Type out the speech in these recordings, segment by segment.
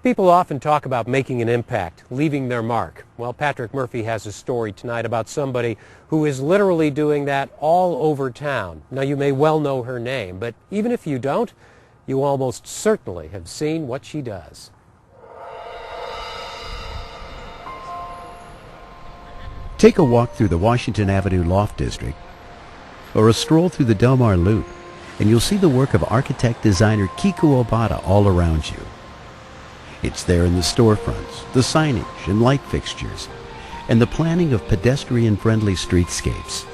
People often talk about making an impact, leaving their mark. Well, Patrick Murphy has a story tonight about somebody who is literally doing that all over town. Now, you may well know her name, but even if you don't, you almost certainly have seen what she does. Take a walk through the Washington Avenue Loft District or a stroll through the Del Mar Loop, and you'll see the work of architect-designer Kiku Obata all around you. It's there in the storefronts, the signage and light fixtures, and the planning of pedestrian-friendly streetscapes.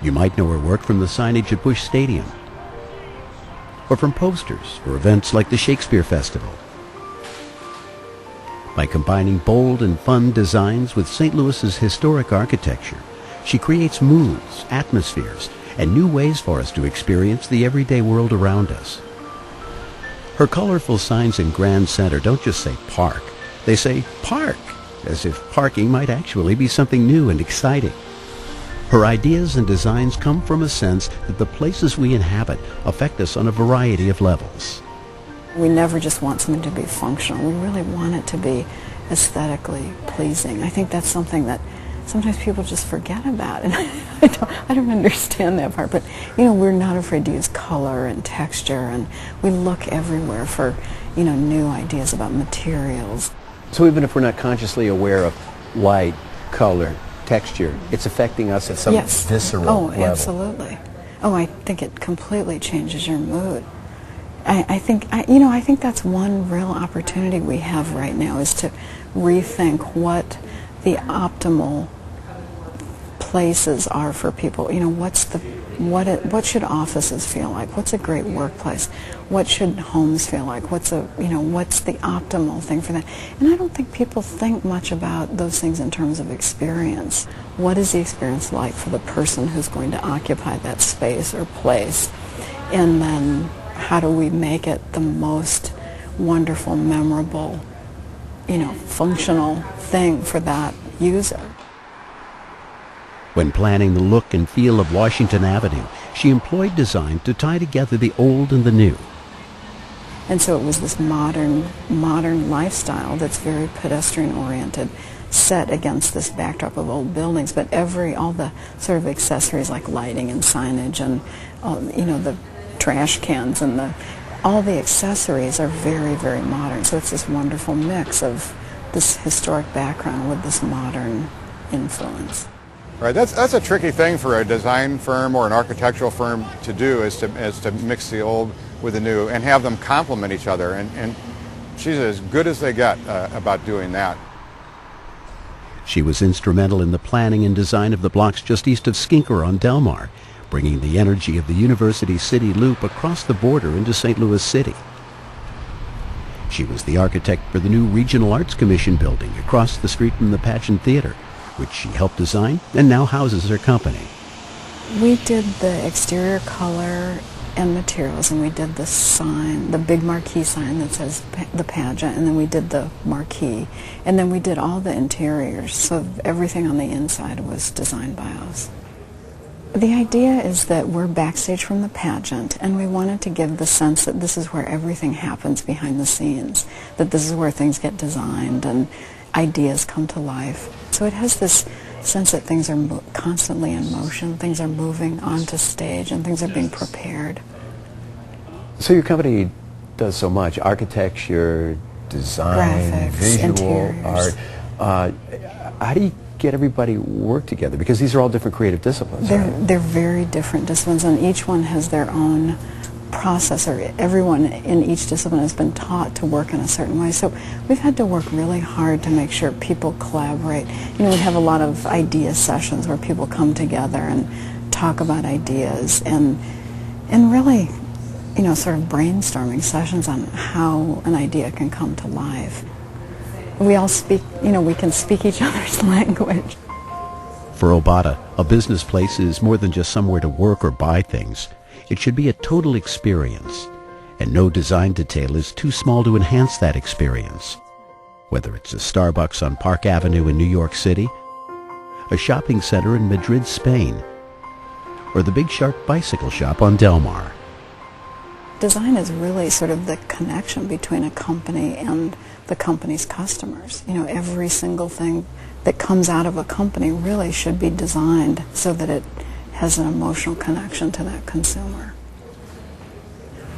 You might know her work from the signage at Busch Stadium, or from posters for events like the Shakespeare Festival. By combining bold and fun designs with St. Louis's historic architecture, she creates moods, atmospheres, and new ways for us to experience the everyday world around us. Her colorful signs in Grand Center don't just say park, they say park, as if parking might actually be something new and exciting. Her ideas and designs come from a sense that the places we inhabit affect us on a variety of levels. We never just want something to be functional. We really want it to be aesthetically pleasing. I think that's something that sometimes people just forget about, and I don't understand that part. But we're not afraid to use color and texture, and we look everywhere for new ideas about materials. So even if we're not consciously aware of light, color, texture, it's affecting us at some visceral level. Absolutely. I think it completely changes your mood. I think that's one real opportunity we have right now, is to rethink what the optimal places are for people. What should offices feel like? What's a great workplace? What should homes feel like? What's the optimal thing for that? And I don't think people think much about those things in terms of experience. What is the experience like for the person who's going to occupy that space or place? And then how do we make it the most wonderful, memorable, functional thing for that user? When planning the look and feel of Washington Avenue, she employed design to tie together the old and the new. And so it was this modern lifestyle that's very pedestrian-oriented, set against this backdrop of old buildings, but all the sort of accessories like lighting and signage and the trash cans and all the accessories are very, very modern. So it's this wonderful mix of this historic background with this modern influence. Right, that's a tricky thing for a design firm or an architectural firm to do, is to mix the old with the new and have them complement each other. And she's as good as they get about doing that. She was instrumental in the planning and design of the blocks just east of Skinker on Del Mar, bringing the energy of the University City Loop across the border into St. Louis City. She was the architect for the new Regional Arts Commission building across the street from the Pageant Theater, which she helped design and now houses her company. We did the exterior color and materials, and we did the sign, the big marquee sign that says the pageant, and then we did the marquee, and then we did all the interiors, so everything on the inside was designed by us. The idea is that we're backstage from the pageant, and we wanted to give the sense that this is where everything happens behind the scenes, that this is where things get designed and ideas come to life. So it has this sense that things are constantly in motion, things are moving onto stage, and things are being prepared. So your company does so much: architecture, design, graphics, visual interiors. art. How do you get everybody work together? Because these are all different creative disciplines. They're very different disciplines, and each one has their own process, or everyone in each discipline has been taught to work in a certain way. So we've had to work really hard to make sure people collaborate. We have a lot of idea sessions where people come together and talk about ideas, and really, sort of brainstorming sessions on how an idea can come to life. We all speak, we can speak each other's language. For Obata, a business place is more than just somewhere to work or buy things. It should be a total experience, and no design detail is too small to enhance that experience. Whether it's a Starbucks on Park Avenue in New York City, a shopping center in Madrid, Spain, or the Big Shark bicycle shop on Del Mar. Design is really sort of the connection between a company and the company's customers. You know, every single thing that comes out of a company really should be designed so that it has an emotional connection to that consumer.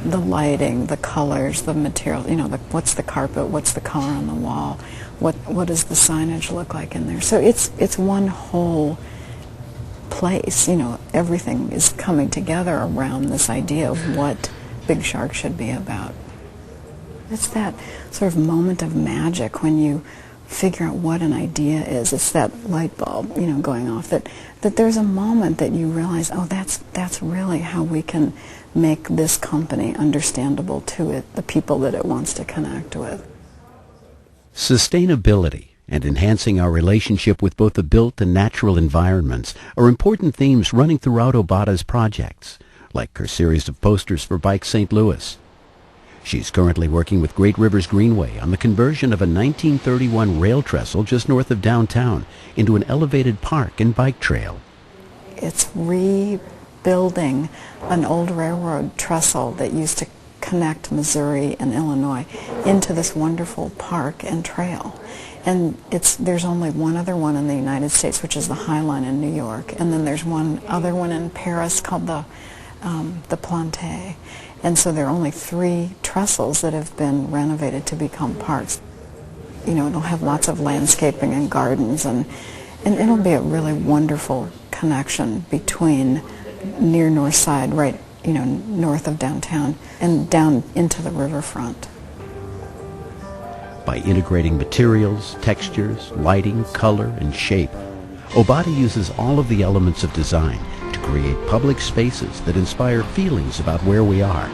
The lighting, the colors, the material, you know, what's the carpet, what's the color on the wall, what does the signage look like in there. So it's one whole place, you know, everything is coming together around this idea of what Big Shark should be about. It's that sort of moment of magic when you figure out what an idea is. It's that light bulb, you know, going off, that there's a moment that you realize, oh, that's really how we can make this company understandable to it, the people that it wants to connect with. Sustainability and enhancing our relationship with both the built and natural environments are important themes running throughout Obata's projects, like her series of posters for Bike St. Louis. She's currently working with Great Rivers Greenway on the conversion of a 1931 rail trestle just north of downtown into an elevated park and bike trail. It's rebuilding an old railroad trestle that used to connect Missouri and Illinois into this wonderful park and trail. And there's only one other one in the United States, which is the High Line in New York, and then there's one other one in Paris called the Plante. And so there are only 3 trestles that have been renovated to become parks. You know, it'll have lots of landscaping and gardens, and it'll be a really wonderful connection between near North Side, right, you know, north of downtown, and down into the riverfront. By integrating materials, textures, lighting, color, and shape, Obata uses all of the elements of design to create public spaces that inspire feelings about where we are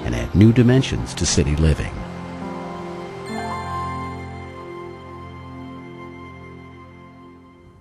and add new dimensions to city living.